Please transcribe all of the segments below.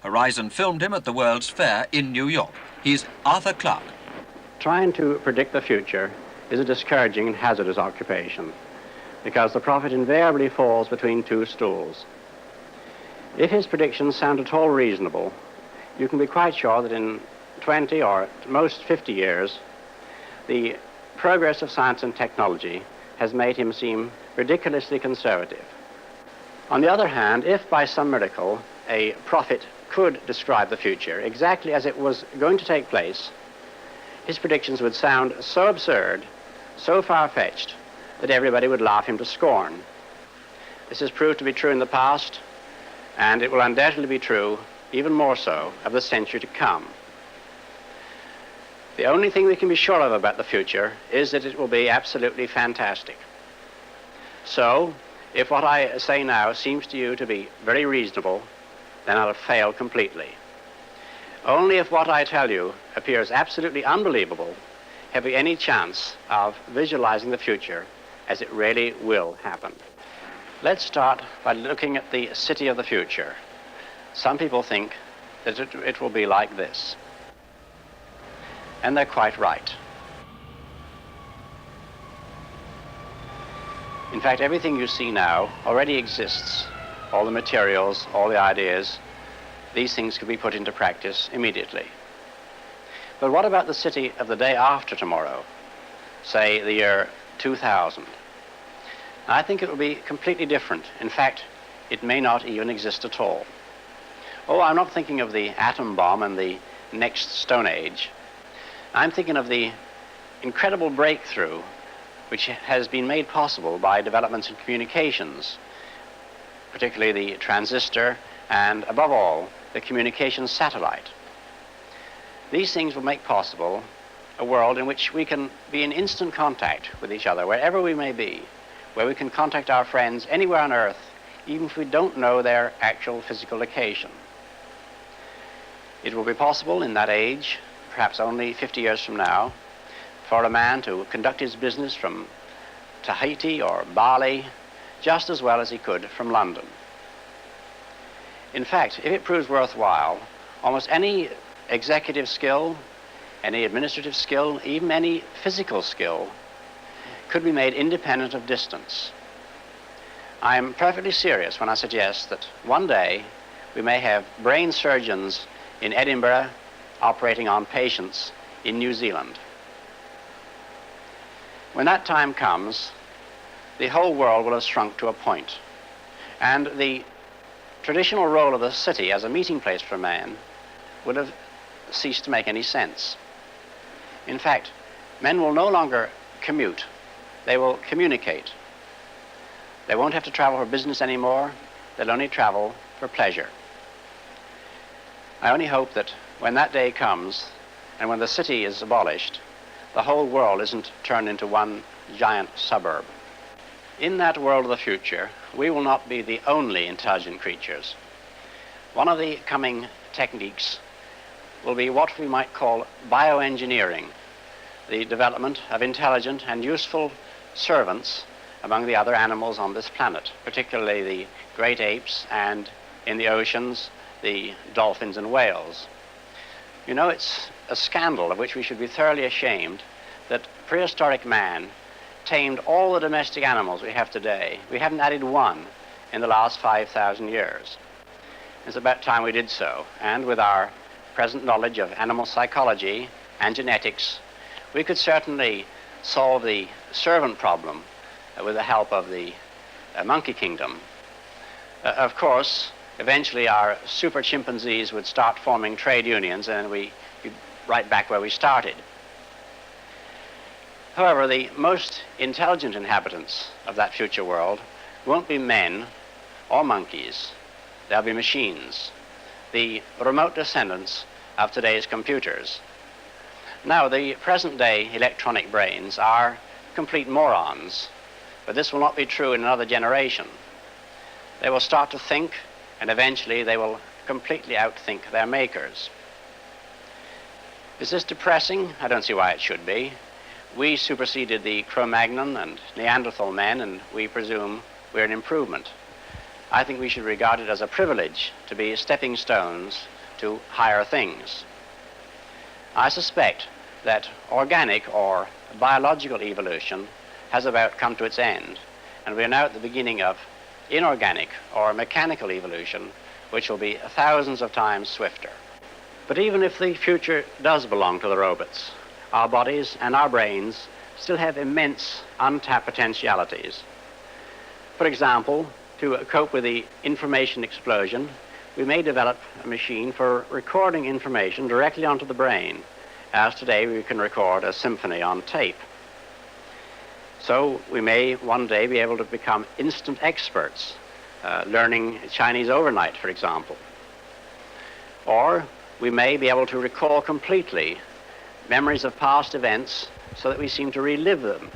Horizon filmed him at the World's Fair in New York. He's Arthur Clarke. Trying to predict the future is a discouraging and hazardous occupation because the prophet invariably falls between two stools. If his predictions sound at all reasonable, you can be quite sure that in 20 or at most 50 years, the progress of science and technology has made him seem ridiculously conservative. On the other hand, if by some miracle a prophet could describe the future exactly as it was going to take place, his predictions would sound so absurd, so far-fetched, that everybody would laugh him to scorn. This has proved to be true in the past, and it will undoubtedly be true, even more so, of the century to come. The only thing we can be sure of about the future is that it will be absolutely fantastic. So, if what I say now seems to you to be very reasonable, then I'll have failed completely. Only if what I tell you appears absolutely unbelievable have we any chance of visualizing the future as it really will happen. Let's start by looking at the city of the future. Some people think that it will be like this. And they're quite right. In fact, everything you see now already exists. All the materials, all the ideas, these things could be put into practice immediately. But what about the city of the day after tomorrow, say the year 2000? I think it will be completely different. In fact, it may not even exist at all. Oh, I'm not thinking of the atom bomb and the next Stone Age. I'm thinking of the incredible breakthrough which has been made possible by developments in communications, particularly the transistor and, above all, the communications satellite. These things will make possible a world in which we can be in instant contact with each other, wherever we may be, where we can contact our friends anywhere on Earth, even if we don't know their actual physical location. It will be possible in that age, perhaps only 50 years from now, for a man to conduct his business from Tahiti or Bali just as well as he could from London. In fact, if it proves worthwhile, almost any executive skill, any administrative skill, even any physical skill, could be made independent of distance. I'm perfectly serious when I suggest that one day we may have brain surgeons in Edinburgh operating on patients in New Zealand. When that time comes, the whole world will have shrunk to a point, and the traditional role of the city as a meeting place for man would have ceased to make any sense. In fact, men will no longer commute, they will communicate. They won't have to travel for business anymore, they'll only travel for pleasure. I only hope that when that day comes, and when the city is abolished, the whole world isn't turned into one giant suburb. In that world of the future, we will not be the only intelligent creatures. One of the coming techniques will be what we might call bioengineering, the development of intelligent and useful servants among the other animals on this planet, particularly the great apes and, in the oceans, the dolphins and whales. You know, it's a scandal of which we should be thoroughly ashamed that prehistoric man tamed all the domestic animals we have today. We haven't added one in the last 5,000 years. It's about time we did so, and with our present knowledge of animal psychology and genetics, we could certainly solve the servant problem with the help of the monkey kingdom. Of course, eventually our super chimpanzees would start forming trade unions, and we'd be right back where we started. However, the most intelligent inhabitants of that future world won't be men or monkeys. They'll be machines, the remote descendants of today's computers. Now, the present-day electronic brains are complete morons, but this will not be true in another generation. They will start to think, and eventually they will completely outthink their makers. Is this depressing? I don't see why it should be. We superseded the Cro-Magnon and Neanderthal men, and we presume we're an improvement. I think we should regard it as a privilege to be stepping stones to higher things. I suspect that organic or biological evolution has about come to its end, and we are now at the beginning of inorganic or mechanical evolution, which will be thousands of times swifter. But even if the future does belong to the robots, our bodies and our brains still have immense untapped potentialities. For example, to cope with the information explosion, we may develop a machine for recording information directly onto the brain, as today we can record a symphony on tape. So we may one day be able to become instant experts, learning Chinese overnight, for example. Or we may be able to recall completely memories of past events so that we seem to relive them.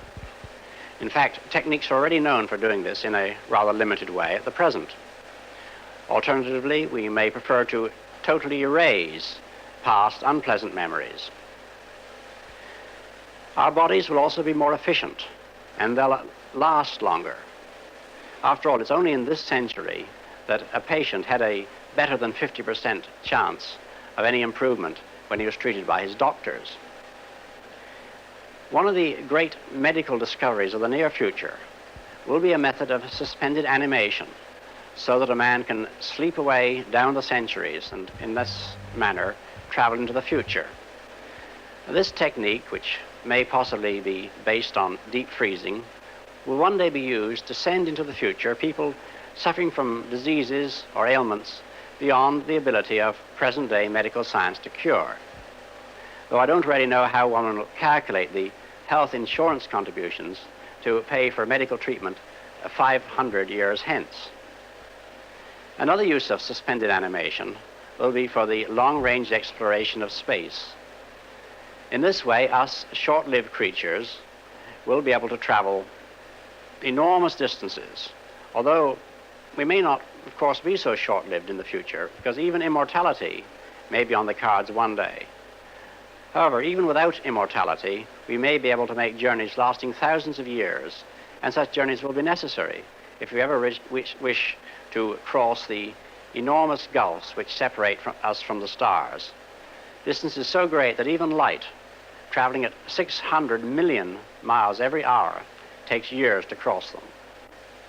In fact, techniques are already known for doing this in a rather limited way at the present. Alternatively, we may prefer to totally erase past unpleasant memories. Our bodies will also be more efficient, and they'll last longer. After all, it's only in this century that a patient had a better than 50% chance of any improvement when he was treated by his doctors. One of the great medical discoveries of the near future will be a method of suspended animation, so that a man can sleep away down the centuries and in this manner travel into the future. This technique, which may possibly be based on deep freezing, will one day be used to send into the future people suffering from diseases or ailments beyond the ability of present-day medical science to cure. Though I don't really know how one will calculate the health insurance contributions to pay for medical treatment 500 years hence. Another use of suspended animation will be for the long-range exploration of space. In this way, us short-lived creatures will be able to travel enormous distances, although we may not, of course, be so short-lived in the future, because even immortality may be on the cards one day. However, even without immortality, we may be able to make journeys lasting thousands of years, and such journeys will be necessary if we ever wish to cross the enormous gulfs which separate us from the stars. Distances so great that even light, traveling at 600 million miles every hour, takes years to cross them.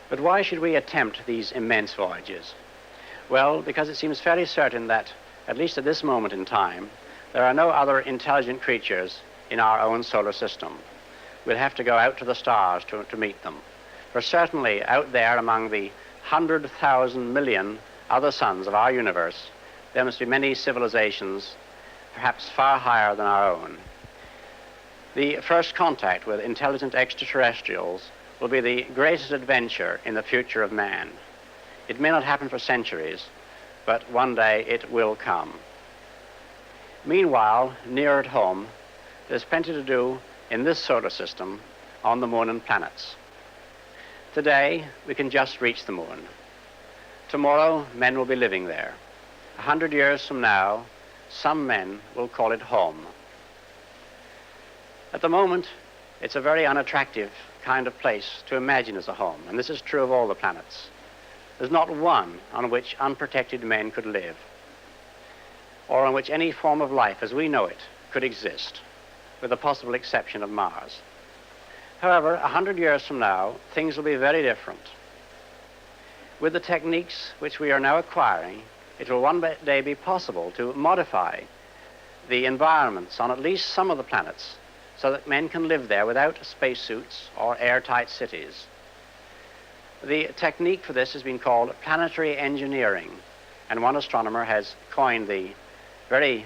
But why should we attempt these immense voyages? Well, because it seems fairly certain that, at least at this moment in time, there are no other intelligent creatures in our own solar system. We'll have to go out to the stars to meet them. For certainly out there among the 100,000 million other suns of our universe, there must be many civilizations, perhaps far higher than our own. The first contact with intelligent extraterrestrials will be the greatest adventure in the future of man. It may not happen for centuries, but one day it will come. Meanwhile, near at home, there's plenty to do in this solar system on the moon and planets. Today, we can just reach the moon. Tomorrow, men will be living there. 100 years from now, some men will call it home. At the moment, it's a very unattractive kind of place to imagine as a home, and this is true of all the planets. There's not one on which unprotected men could live, or on which any form of life as we know it could exist, with the possible exception of Mars. However, 100 years from now, things will be very different. With the techniques which we are now acquiring, it will one day be possible to modify the environments on at least some of the planets so that men can live there without spacesuits or airtight cities. The technique for this has been called planetary engineering, and one astronomer has coined the very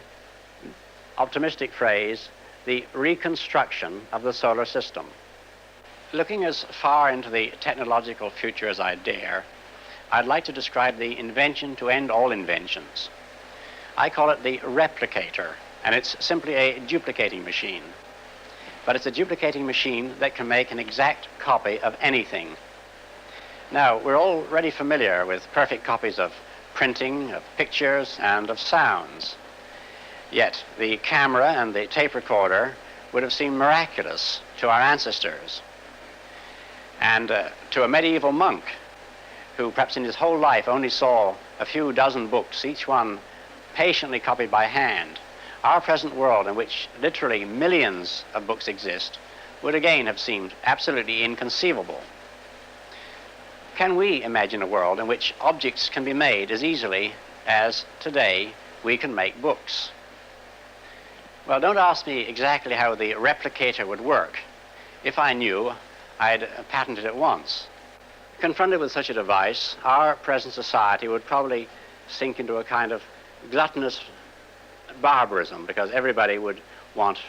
optimistic phrase, the reconstruction of the solar system. Looking as far into the technological future as I dare, I'd like to describe the invention to end all inventions. I call it the replicator, and it's simply a duplicating machine. But it's a duplicating machine that can make an exact copy of anything. Now, we're already familiar with perfect copies of printing, of pictures, and of sounds. Yet the camera and the tape recorder would have seemed miraculous to our ancestors. And to a medieval monk, who perhaps in his whole life only saw a few dozen books, each one patiently copied by hand, our present world, in which literally millions of books exist, would again have seemed absolutely inconceivable. Can we imagine a world in which objects can be made as easily as today we can make books? Well, don't ask me exactly how the replicator would work. If I knew, I'd patent it at once. Confronted with such a device, our present society would probably sink into a kind of gluttonous barbarism, because everybody would want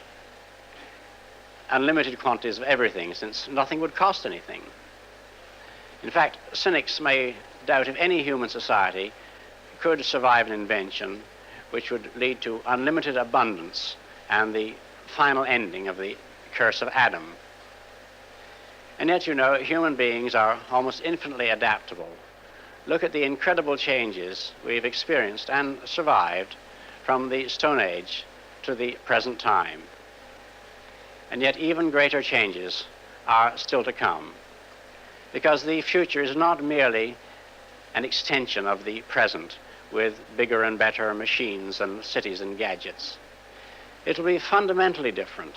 unlimited quantities of everything, since nothing would cost anything. In fact, cynics may doubt if any human society could survive an invention which would lead to unlimited abundance and the final ending of the curse of Adam. And yet, you know, human beings are almost infinitely adaptable. Look at the incredible changes we've experienced and survived from the Stone Age to the present time. And yet even greater changes are still to come, because the future is not merely an extension of the present with bigger and better machines and cities and gadgets. It will be fundamentally different,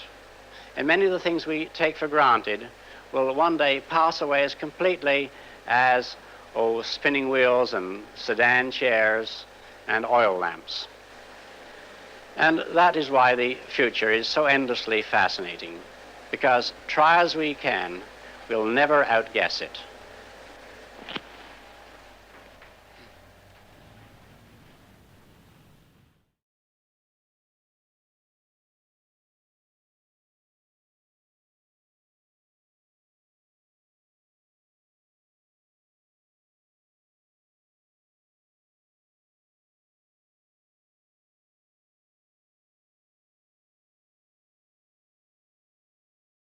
and many of the things we take for granted will one day pass away as completely as spinning wheels and sedan chairs and oil lamps. And that is why the future is so endlessly fascinating, because try as we can, we'll never outguess it.